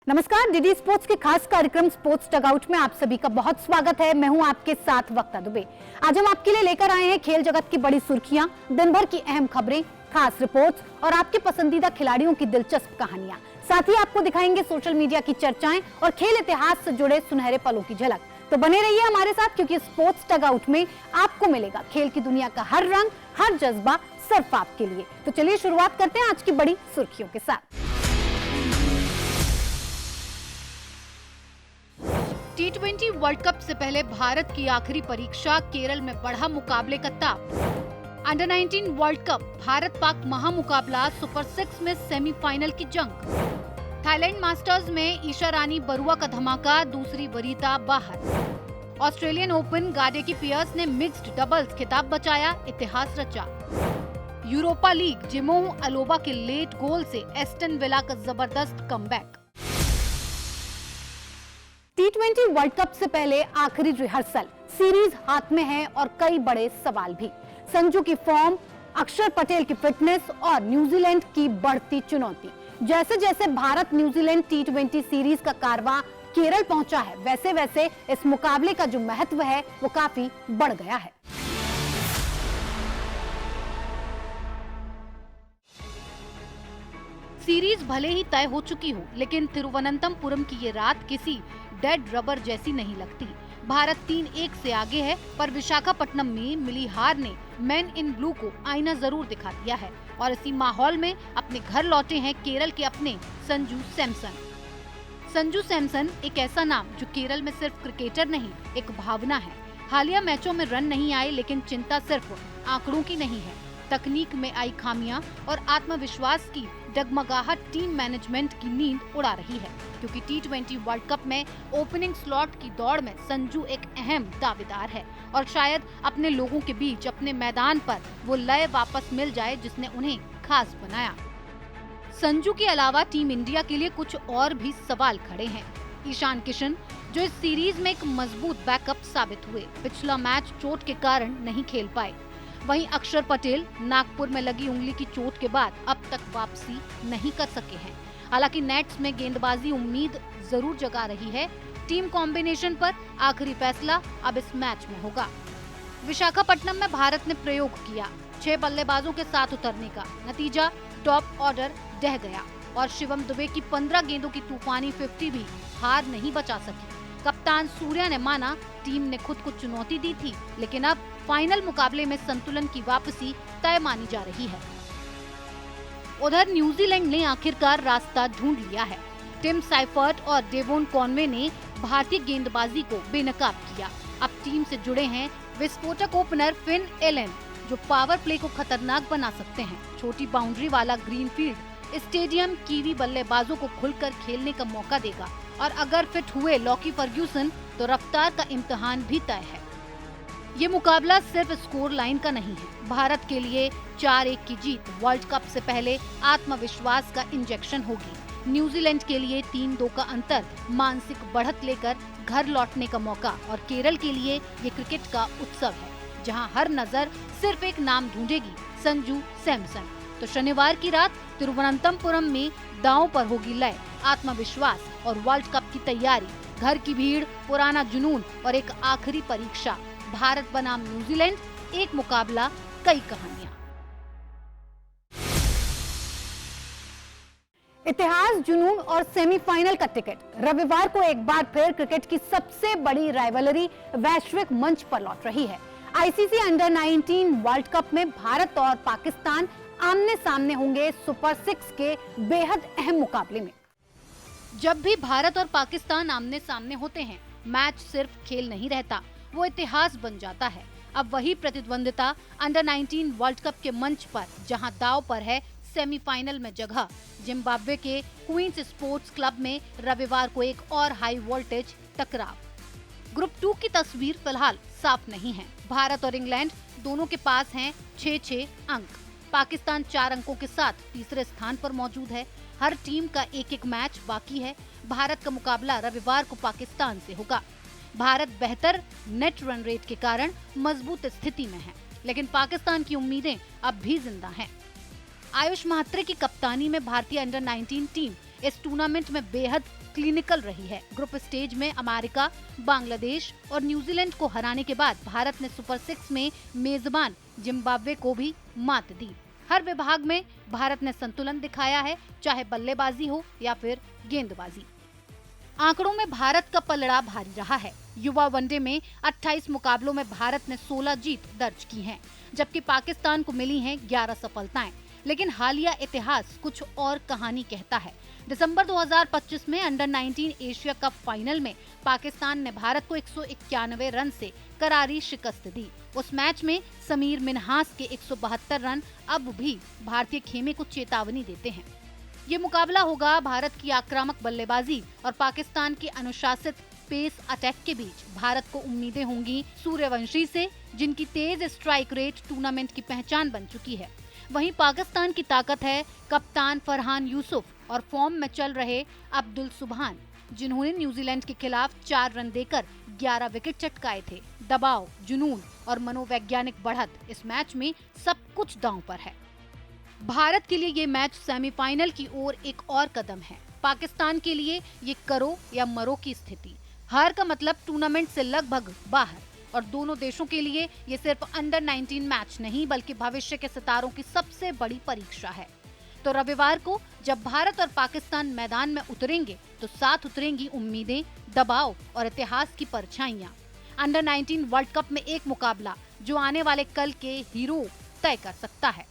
नमस्कार, DD sports के खास कार्यक्रम स्पोर्ट्स डगआउट में आप सभी का बहुत स्वागत है। मैं हूं आपके साथ वक्ता दुबे। आज हम आपके लिए लेकर आए हैं खेल जगत की बड़ी सुर्खियां, दिन भर की अहम खबरें, खास रिपोर्ट्स और आपके पसंदीदा खिलाड़ियों की दिलचस्प कहानियां। साथ ही आपको दिखाएंगे सोशल मीडिया की चर्चाएं और खेल इतिहास से जुड़े सुनहरे पलों की झलक। तो बने रहिए हमारे साथ, क्योंकि स्पोर्ट्स डगआउट में आपको मिलेगा खेल की दुनिया का हर रंग, हर जज्बा सिर्फ आपके लिए। तो चलिए शुरुआत करते हैं आज की बड़ी सुर्खियों के साथ। T20 वर्ल्ड कप से पहले भारत की आखिरी परीक्षा, केरल में बढ़ा मुकाबले का ताप। Under 19 world cup, Bharat Pak महामुकाबला, super 6 में सेमीफाइनल की जंग। थाईलैंड मास्टर्स में ईशा रानी बरुआ का धमाका, दूसरी वरीता बाहर। ऑस्ट्रेलियन ओपन, गाडेकी पियर्स ने मिक्स्ड डबल्स खिताब बचाया, इतिहास रचा। यूरोपा लीग, जिमोह अलोबा के लेट गोल से एस्टन विला का जबरदस्त कमबैक। T20 वर्ल्ड कप से पहले आखिरी रिहर्सल, सीरीज हाथ में है और कई बड़े सवाल भी। संजू की फॉर्म, अक्षर पटेल की फिटनेस और न्यूजीलैंड की बढ़ती चुनौती। जैसे जैसे भारत न्यूजीलैंड T20 सीरीज का कारवां केरल पहुंचा है, वैसे वैसे इस मुकाबले का जो महत्व है वो काफी बढ़ गया है। सीरीज भले ही तय हो चुकी हो, लेकिन तिरुवनंतपुरम की ये रात किसी डेड रबर जैसी नहीं लगती। भारत 3-1 से आगे है, पर विशाखापट्टनम में मिली हार ने मैन इन ब्लू को आईना जरूर दिखा दिया है। और इसी माहौल में अपने घर लौटे हैं केरल के अपने संजू सैमसन। संजू सैमसन एक ऐसा नाम जो केरल में सिर्फ क्रिकेटर नहीं, एक भावना है। हालिया मैचों में रन नहीं आए, लेकिन चिंता सिर्फ आंकड़ों की नहीं है। तकनीक में आई खामियां और आत्मविश्वास की डगमगाहट टीम मैनेजमेंट की नींद उड़ा रही है, क्योंकि T20 वर्ल्ड कप में ओपनिंग स्लॉट की दौड़ में संजू एक अहम दावेदार है और शायद अपने लोगों के बीच, अपने मैदान पर वो लय वापस मिल जाए जिसने उन्हें खास बनाया। संजू के अलावा टीम इंडिया के लिए कुछ और भी सवाल खड़े हैं। ईशान किशन, जो इस सीरीज में एक मजबूत बैकअप साबित हुए, पिछला मैच चोट के कारण नहीं खेल पाए। वहीं अक्षर पटेल नागपुर में लगी उंगली की चोट के बाद अब तक वापसी नहीं कर सके हैं। हालांकि नेट्स में गेंदबाजी उम्मीद जरूर जगा रही है। टीम कॉम्बिनेशन पर आखिरी फैसला अब इस मैच में होगा। विशाखापट्टनम में भारत ने प्रयोग किया 6 बल्लेबाजों के साथ उतरने का, नतीजा टॉप ऑर्डर ढह गया और शिवम दुबे की 15 गेंदों की तूफानी 50 भी हार नहीं बचा सकी। कप्तान सूर्या ने माना टीम ने खुद को चुनौती दी थी, लेकिन अब फाइनल मुकाबले में संतुलन की वापसी तय मानी जा रही है। उधर न्यूजीलैंड ने आखिरकार रास्ता ढूंढ लिया है। टिम साइफर्ट और डेवोन कॉनवे ने भारतीय गेंदबाजी को बेनकाब किया। अब टीम से जुड़े हैं विस्फोटक ओपनर फिन एलन, जो पावर प्ले को खतरनाक बना सकते हैं। छोटी बाउंड्री वाला ग्रीनफील्ड स्टेडियम कीवी बल्लेबाजों को खुलकर खेलने का मौका देगा और अगर फिट हुए लॉकी फर्ग्यूसन तो रफ्तार का इम्तिहान भी तय है। ये मुकाबला सिर्फ स्कोर लाइन का नहीं है। भारत के लिए 4-1 की जीत वर्ल्ड कप से पहले आत्मविश्वास का इंजेक्शन होगी। न्यूजीलैंड के लिए 3-2 का अंतर मानसिक बढ़त लेकर घर लौटने का मौका और केरल के लिए ये क्रिकेट का उत्सव है, जहां हर नजर सिर्फ एक नाम ढूंढेगी, संजू सैमसन। तो शनिवार की रात तिरुवनंतपुरम में दांव पर होगी लय, आत्मविश्वास और वर्ल्ड कप की तैयारी। घर की भीड़, पुराना जुनून और एक आखिरी परीक्षा। भारत बनाम न्यूजीलैंड, एक मुकाबला, कई कहानियां। इतिहास, जुनून और सेमीफाइनल का टिकट। रविवार को एक बार फिर क्रिकेट की सबसे बड़ी राइवलरी वैश्विक मंच पर लौट रही है। आईसीसी अंडर 19 वर्ल्ड कप में भारत और पाकिस्तान आमने सामने होंगे सुपर 6 के बेहद अहम मुकाबले में। जब भी भारत और पाकिस्तान आमने सामने होते हैं, मैच सिर्फ खेल नहीं रहता, वो इतिहास बन जाता है। अब वही प्रतिद्वंदिता अंडर 19 वर्ल्ड कप के मंच पर, जहां दांव पर है सेमीफाइनल में जगह। जिम्बाब्वे के क्वींस स्पोर्ट्स क्लब में रविवार को एक और हाई वोल्टेज टकराव। ग्रुप 2 की तस्वीर फिलहाल साफ नहीं है। भारत और इंग्लैंड दोनों के पास हैं 6-6 अंक। पाकिस्तान 4 अंकों के साथ तीसरे स्थान पर मौजूद है। हर टीम का एक मैच बाकी है। भारत का मुकाबला रविवार को पाकिस्तान से होगा। भारत बेहतर नेट रन रेट के कारण मजबूत स्थिति में है, लेकिन पाकिस्तान की उम्मीदें अब भी जिंदा हैं। आयुष महात्रे की कप्तानी में भारतीय अंडर 19 टीम इस टूर्नामेंट में बेहद क्लिनिकल रही है। ग्रुप स्टेज में अमेरिका, बांग्लादेश और न्यूजीलैंड को हराने के बाद भारत ने सुपर 6 में मेजबान जिम्बाब्वे को भी मात दी। हर विभाग में भारत ने संतुलन दिखाया है, चाहे बल्लेबाजी हो या फिर गेंदबाजी। आंकड़ों में भारत का पलड़ा भारी रहा है। युवा वनडे में 28 मुकाबलों में भारत ने 16 जीत दर्ज की हैं, जबकि पाकिस्तान को मिली हैं 11 सफलताएं। लेकिन हालिया इतिहास कुछ और कहानी कहता है। दिसंबर 2025 में अंडर 19 एशिया कप फाइनल में पाकिस्तान ने भारत को 191 रन से करारी शिकस्त दी। उस मैच में समीर मिन्हास के 172 रन अब भी भारतीय खेमे को चेतावनी देते हैं। ये मुकाबला होगा भारत की आक्रामक बल्लेबाजी और पाकिस्तान की अनुशासित पेस अटैक के बीच। भारत को उम्मीदें होंगी सूर्यवंशी से, जिनकी तेज स्ट्राइक रेट टूर्नामेंट की पहचान बन चुकी है। वहीं पाकिस्तान की ताकत है कप्तान फरहान यूसुफ और फॉर्म में चल रहे अब्दुल सुबहान, जिन्होंने न्यूजीलैंड के खिलाफ 4 रन देकर 11 विकेट चटकाए थे। दबाव, जुनून और मनोवैज्ञानिक बढ़त, इस मैच में सब कुछ दांव पर है। भारत के लिए ये मैच सेमीफाइनल की ओर एक और कदम है। पाकिस्तान के लिए ये करो या मरो की स्थिति। हार का मतलब टूर्नामेंट से लगभग बाहर, और दोनों देशों के लिए ये सिर्फ अंडर 19 मैच नहीं बल्कि भविष्य के सितारों की सबसे बड़ी परीक्षा है। तो रविवार को जब भारत और पाकिस्तान मैदान में उतरेंगे तो साथ उतरेंगी उम्मीदें, दबाव और इतिहास की परछाइयां। अंडर 19 वर्ल्ड कप में एक मुकाबला जो आने वाले कल के हीरो तय कर सकता है।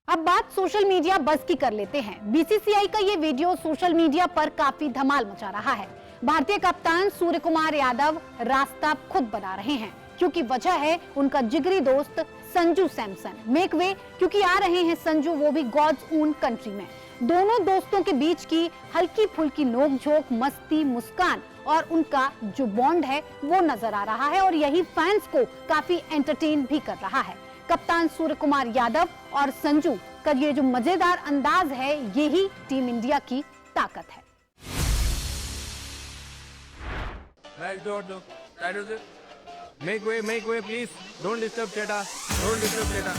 अब बात सोशल मीडिया बज़ की कर लेते हैं। बीसीसीआई का ये वीडियो सोशल मीडिया पर काफी धमाल मचा रहा है। भारतीय कप्तान सूर्य कुमार यादव रास्ता खुद बना रहे हैं, क्योंकि वजह है उनका जिगरी दोस्त संजू सैमसन। मेक वे, क्योंकि आ रहे हैं संजू, वो भी गॉड्स ओन कंट्री में। दोनों दोस्तों के बीच की हल्की फुल्की नोकझोंक, मस्ती, मुस्कान और उनका जो बॉन्ड है वो नजर आ रहा है, और यही फैंस को काफी एंटरटेन भी कर रहा है। कप्तान सूर्य कुमार यादव और संजू का ये जो मजेदार अंदाज है, यही टीम इंडिया की ताकत है। Make way, please. Don't disturb Cheta. Don't disturb Cheta.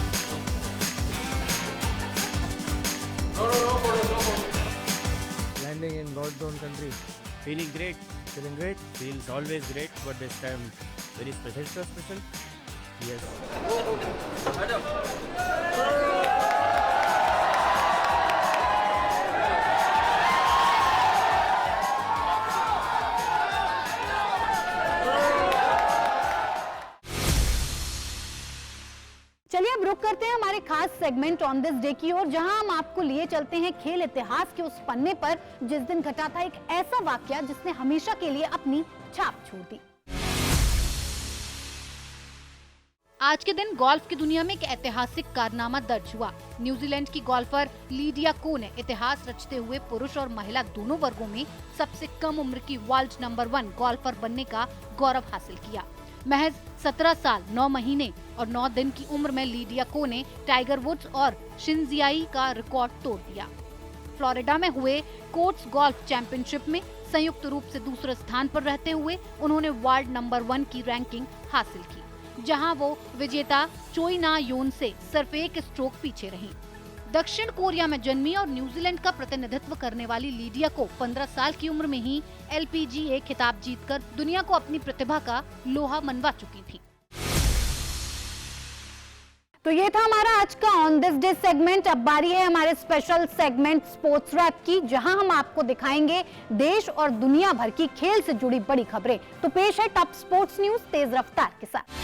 No. Landing in God's own country. Feeling great. Feeling great. Feels always great, but this time very special. So special. Yes. चलिए अब रुक करते हैं हमारे खास सेगमेंट ऑन दिस डे की ओर, जहां हम आपको लिए चलते हैं खेल इतिहास के उस पन्ने पर जिस दिन घटा था एक ऐसा वाकया जिसने हमेशा के लिए अपनी छाप छोड़ दी। आज के दिन गोल्फ की दुनिया में एक ऐतिहासिक कारनामा दर्ज हुआ। न्यूजीलैंड की गोल्फर लीडिया को ने इतिहास रचते हुए पुरुष और महिला दोनों वर्गों में सबसे कम उम्र की वर्ल्ड नंबर 1 गोल्फर बनने का गौरव हासिल किया। महज 17 साल 9 महीने और 9 दिन की उम्र में लीडिया को ने टाइगर वुड्स और शिनजियाई का रिकॉर्ड तोड़ दिया। फ्लोरिडा में हुए कोर्ट्स गोल्फ चैंपियनशिप में संयुक्त रूप से दूसरे स्थान पर रहते हुए उन्होंने वर्ल्ड नंबर 1 की रैंकिंग हासिल की, जहां वो विजेता चोई ना योन से सिर्फ एक स्ट्रोक पीछे रहीं। दक्षिण कोरिया में जन्मी और न्यूजीलैंड का प्रतिनिधित्व करने वाली लीडिया को 15 साल की उम्र में ही LPGA खिताब जीतकर दुनिया को अपनी प्रतिभा का लोहा मनवा चुकी थी। तो ये था हमारा आज का ऑन दिस डे सेगमेंट। अब बारी है हमारे स्पेशल सेगमेंट स्पोर्ट्स रैप की, जहां हम आपको दिखाएंगे देश और दुनिया भर की खेल से जुड़ी बड़ी खबरें। तो पेश है टॉप स्पोर्ट्स न्यूज तेज रफ्तार के साथ।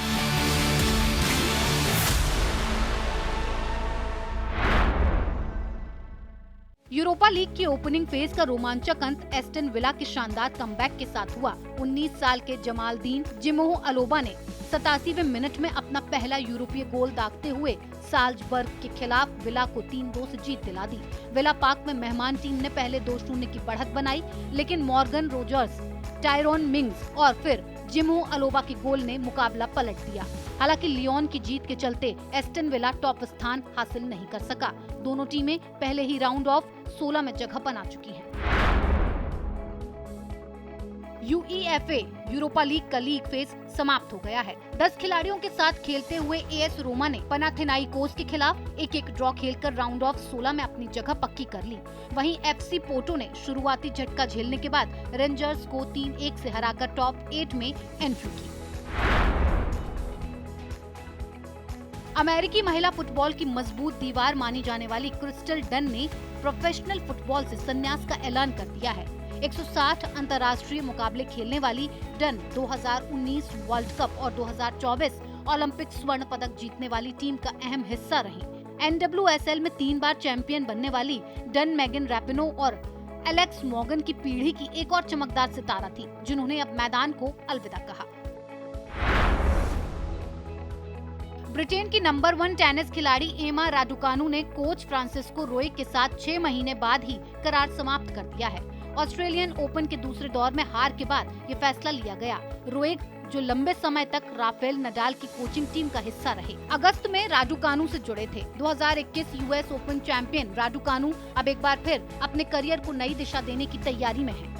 यूरोपा लीग की ओपनिंग फेज का रोमांचक अंत एस्टन विला के शानदार कमबैक के साथ हुआ। 19 साल के जमालदीन जिमोह अलोबा ने 87वें मिनट में अपना पहला यूरोपीय गोल दागते हुए साल्जबर्ग के खिलाफ विला को 3-2 से जीत दिला दी। विला पार्क में मेहमान टीम ने पहले 2-0 की बढ़त बनाई, लेकिन मॉर्गन रोजर्स, टायरोन मिंग्स और फिर जिमोह अलोबा के गोल ने मुकाबला पलट दिया। हालांकि लियोन की जीत के चलते एस्टन विला टॉप स्थान हासिल नहीं कर सका। दोनों टीमें पहले ही राउंड ऑफ 16 में जगह बना चुकी हैं। UEFA यूरोपा लीग का लीग फेज समाप्त हो गया है। 10 खिलाड़ियों के साथ खेलते हुए AS रोमा ने पनाथिनाइकोस के खिलाफ 1-1 ड्रॉ खेलकर राउंड ऑफ 16 में अपनी जगह पक्की कर ली। वहीं FC पोर्टो ने शुरुआती झटका झेलने के बाद रेंजर्स को 3-1 से हराकर टॉप 8 में एंट्री की। अमेरिकी महिला फुटबॉल की मजबूत दीवार मानी जाने वाली क्रिस्टल डन ने प्रोफेशनल फुटबॉल से संन्यास का ऐलान कर दिया है। 160 अंतर्राष्ट्रीय मुकाबले खेलने वाली डन 2019 वर्ल्ड कप और 2024 ओलंपिक स्वर्ण पदक जीतने वाली टीम का अहम हिस्सा रही। NWSL में 3 बार चैंपियन बनने वाली डन मेगन रैपिनो और एलेक्स मॉर्गन की पीढ़ी की एक और चमकदार सितारा थी, जिन्होंने अब मैदान को अलविदा कहा। ब्रिटेन की नंबर 1 टेनिस खिलाड़ी एमा राडुकानू ने कोच फ्रांसिस्को रोएग के साथ 6 महीने बाद ही करार समाप्त कर दिया है। ऑस्ट्रेलियन ओपन के दूसरे दौर में हार के बाद ये फैसला लिया गया। रोएग, जो लंबे समय तक राफेल नडाल की कोचिंग टीम का हिस्सा रहे, अगस्त में राडुकानू से जुड़े थे। 2021 US ओपन चैंपियन राडुकानू अब एक बार फिर अपने करियर को नई दिशा देने की तैयारी में है।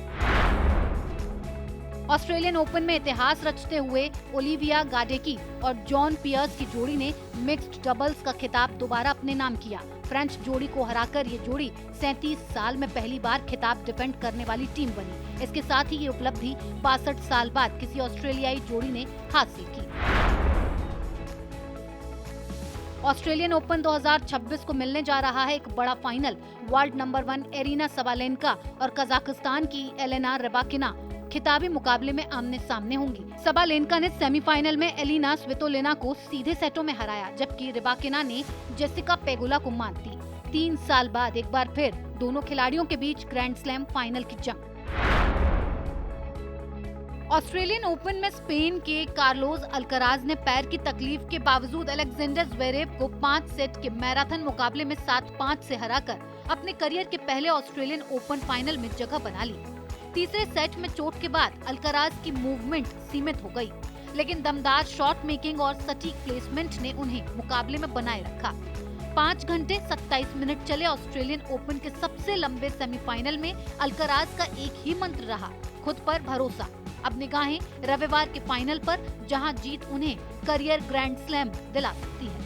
ऑस्ट्रेलियन ओपन में इतिहास रचते हुए ओलिविया गाडेकी और जॉन पियर्स की जोड़ी ने मिक्स्ड डबल्स का खिताब दोबारा अपने नाम किया। फ्रेंच जोड़ी को हराकर ये जोड़ी 37 साल में पहली बार खिताब डिफेंड करने वाली टीम बनी। इसके साथ ही ये उपलब्धि 62 साल बाद किसी ऑस्ट्रेलियाई जोड़ी ने हासिल की। ऑस्ट्रेलियन ओपन 2026 को मिलने जा रहा है एक बड़ा final. World number 1 arena Sabalenka और कजाकिस्तान की एलेना रबाकिना खिताबी मुकाबले में आमने सामने होंगी। सबालेंका ने सेमीफाइनल में एलिना स्वितोलिना को सीधे सेटों में हराया, जबकि रबाकिना ने जेसिका पेगुला को मात दी। 3 साल बाद एक बार फिर दोनों खिलाड़ियों के बीच ग्रैंड स्लैम फाइनल की जंग। ऑस्ट्रेलियन ओपन में स्पेन के कार्लोस अल्कराज ने पैर की तकलीफ के बावजूद अलेक्जेंडर ज़्वेरेव को 5 सेट के मैराथन मुकाबले में 7-5 से हराकर अपने करियर के पहले ऑस्ट्रेलियन ओपन फाइनल में जगह बना ली। तीसरे सेट में चोट के बाद अल्कराज की मूवमेंट सीमित हो गई, लेकिन दमदार शॉट मेकिंग और सटीक प्लेसमेंट ने उन्हें मुकाबले में बनाए रखा। 5 घंटे 27 मिनट चले ऑस्ट्रेलियन ओपन के सबसे लंबे सेमीफाइनल में अल्कराज का एक ही मंत्र रहा, खुद पर भरोसा। अब निगाहें रविवार के फाइनल पर, जहां जीत उन्हें करियर ग्रैंड स्लैम दिला सकती है।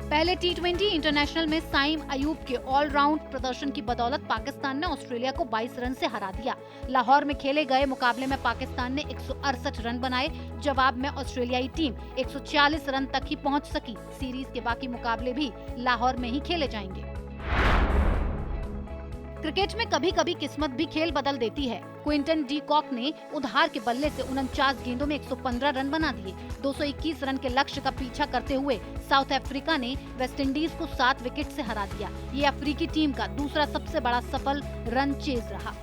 पहले T20 इंटरनेशनल में साइम अयूब के ऑलराउंड प्रदर्शन की बदौलत पाकिस्तान ने ऑस्ट्रेलिया को 22 रन से हरा दिया। लाहौर में खेले गए मुकाबले में पाकिस्तान ने 168 रन बनाए। जवाब में ऑस्ट्रेलियाई टीम 146 रन तक ही पहुंच सकी। सीरीज के बाकी मुकाबले भी लाहौर में ही खेले जाएंगे। क्रिकेट में कभी कभी किस्मत भी खेल बदल देती है। क्विंटन डी कॉक ने उधार के बल्ले से 49 गेंदों में 115 रन बना दिए। 221 रन के लक्ष्य का पीछा करते हुए साउथ अफ्रीका ने वेस्टइंडीज को 7 विकेट से हरा दिया। ये अफ्रीकी टीम का दूसरा सबसे बड़ा सफल रन चेज रहा।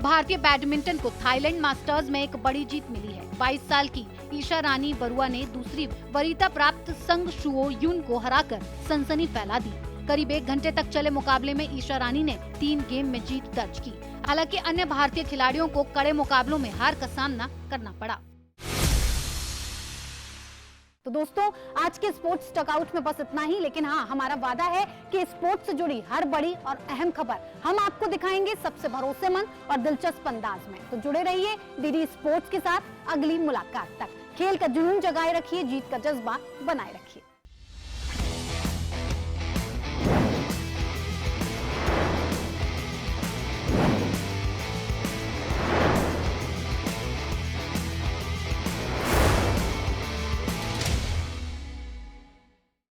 भारतीय बैडमिंटन को थाईलैंड मास्टर्स में एक बड़ी जीत मिली है। 22 साल की ईशा रानी बरुआ ने दूसरी वरीयता प्राप्त संग शुओ युन को हराकर सनसनी फैला दी। करीब 1 घंटे तक चले मुकाबले में ईशा रानी ने 3 गेम में जीत दर्ज की। हालांकि अन्य भारतीय खिलाड़ियों को कड़े मुकाबलों में हार का सामना करना पड़ा। तो दोस्तों, आज के स्पोर्ट्स टकआउट में बस इतना ही, लेकिन हाँ, हमारा वादा है कि स्पोर्ट्स से जुड़ी हर बड़ी और अहम खबर हम आपको दिखाएंगे सबसे भरोसेमंद और दिलचस्प अंदाज में। तो जुड़े रहिए डीडी स्पोर्ट्स के साथ। अगली मुलाकात तक खेल का जुनून जगाए रखिए, जीत का जज्बा बनाए रखिए।